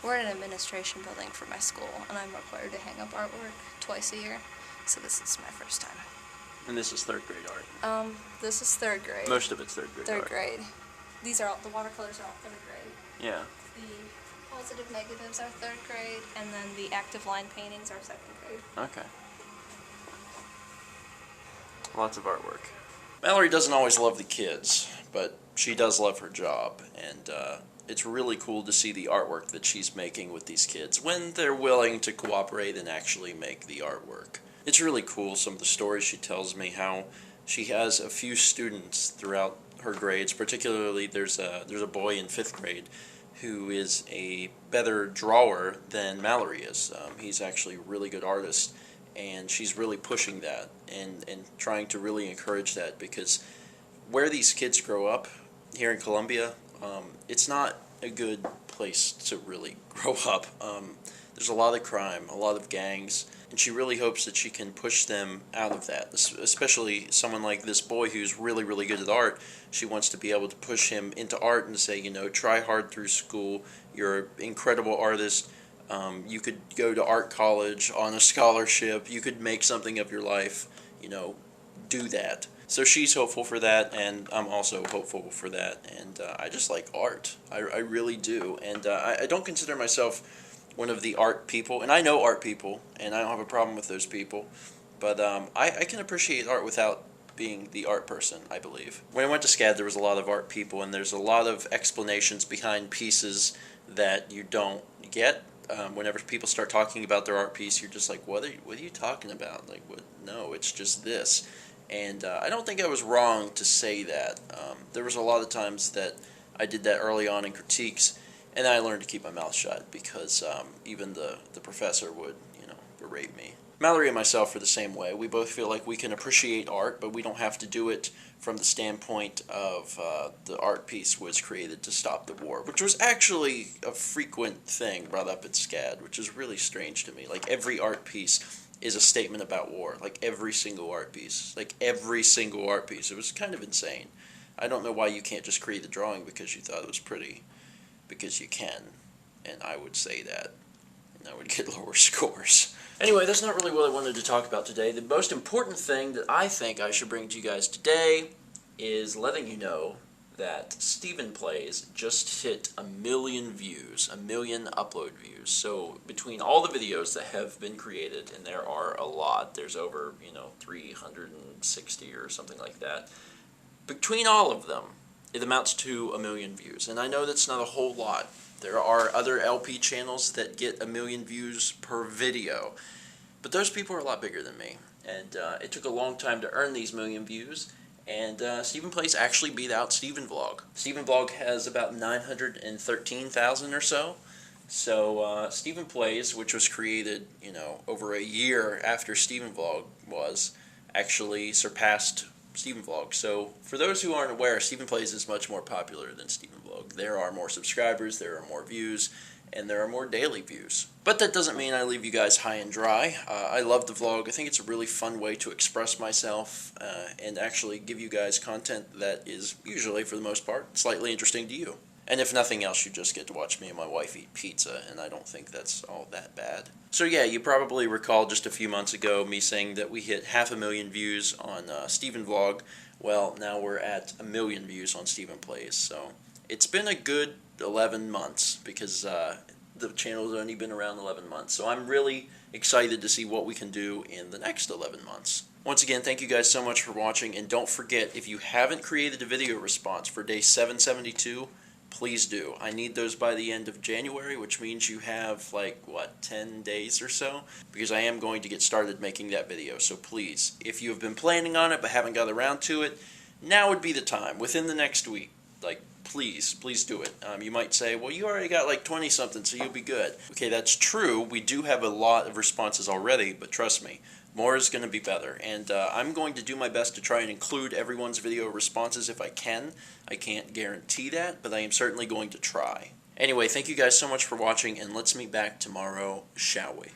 We're in an administration building for my school, and I'm required to hang up artwork twice a year, so this is my first time. And this is 3rd grade art? This is 3rd grade. Most of it's 3rd grade art. 3rd grade. These are all, the watercolors are all 3rd grade. Yeah. The positive negatives are 3rd grade, and then the active line paintings are 2nd grade. Okay. Lots of artwork. Mallory doesn't always love the kids, but she does love her job, and it's really cool to see the artwork that she's making with these kids when they're willing to cooperate and actually make the artwork. It's really cool, some of the stories she tells me, how she has a few students throughout her grades, particularly there's a boy in 5th grade who is a better drawer than Mallory is. He's actually a really good artist, and she's really pushing that and trying to really encourage that, because where these kids grow up here in Columbia, it's not a good place to really grow up. There's a lot of crime, a lot of gangs, and she really hopes that she can push them out of that, especially someone like this boy who's really, really good at art. She wants to be able to push him into art and say, you know, try hard through school, you're an incredible artist, you could go to art college on a scholarship, you could make something of your life, you know, do that. So she's hopeful for that, and I'm also hopeful for that, and I just like art. I really do, and I don't consider myself one of the art people, and I know art people, and I don't have a problem with those people, but I can appreciate art without being the art person, I believe. When I went to SCAD, there was a lot of art people, and there's a lot of explanations behind pieces that you don't get. Whenever people start talking about their art piece, you're just like, what are you talking about? Like, what? No, it's just this. And I don't think I was wrong to say that. There was a lot of times that I did that early on in critiques, and I learned to keep my mouth shut, because even the professor would, you know, berate me. Mallory and myself are the same way. We both feel like we can appreciate art, but we don't have to do it from the standpoint of the art piece was created to stop the war, which was actually a frequent thing brought up at SCAD, which is really strange to me. Like, every art piece is a statement about war. Like, every single art piece. Like, every single art piece. It was kind of insane. I don't know why you can't just create the drawing because you thought it was pretty. Because you can. And I would say that. And I would get lower scores. Anyway, that's not really what I wanted to talk about today. The most important thing that I think I should bring to you guys today is letting you know that StephenPlays just hit 1 million views, 1 million upload views. So between all the videos that have been created, and there are a lot, there's over, 360 or something like that. Between all of them, it amounts to 1 million views. And I know that's not a whole lot. There are other LP channels that get 1 million views per video. But those people are a lot bigger than me. And it took a long time to earn these 1 million views. And StephenPlays actually beat out StephenVlog. StephenVlog has about 913,000 or so. So StephenPlays, which was created, over a year after StephenVlog was, actually surpassed StephenVlog. So for those who aren't aware, StephenPlays is much more popular than StephenVlog. There are more subscribers, there are more views, and there are more daily views. But that doesn't mean I leave you guys high and dry. I love the vlog. I think it's a really fun way to express myself and actually give you guys content that is usually, for the most part, slightly interesting to you. And if nothing else, you just get to watch me and my wife eat pizza, and I don't think that's all that bad. So yeah, you probably recall just a few months ago me saying that we hit 500,000 views on StephenVlog. Well, now we're at 1 million views on StephenPlays. So it's been a good 11 months because the channel's only been around 11 months. So I'm really excited to see what we can do in the next 11 months. Once again, thank you guys so much for watching, and don't forget, if you haven't created a video response for day 772, please do. I need those by the end of January, which means you have, 10 days or so? Because I am going to get started making that video. So please, if you have been planning on it but haven't got around to it, now would be the time, within the next week. Please do it. You might say, well, you already got 20-something, so you'll be good. Okay, that's true. We do have a lot of responses already, but trust me, more is going to be better. And I'm going to do my best to try and include everyone's video responses if I can. I can't guarantee that, but I am certainly going to try. Anyway, thank you guys so much for watching, and let's meet back tomorrow, shall we?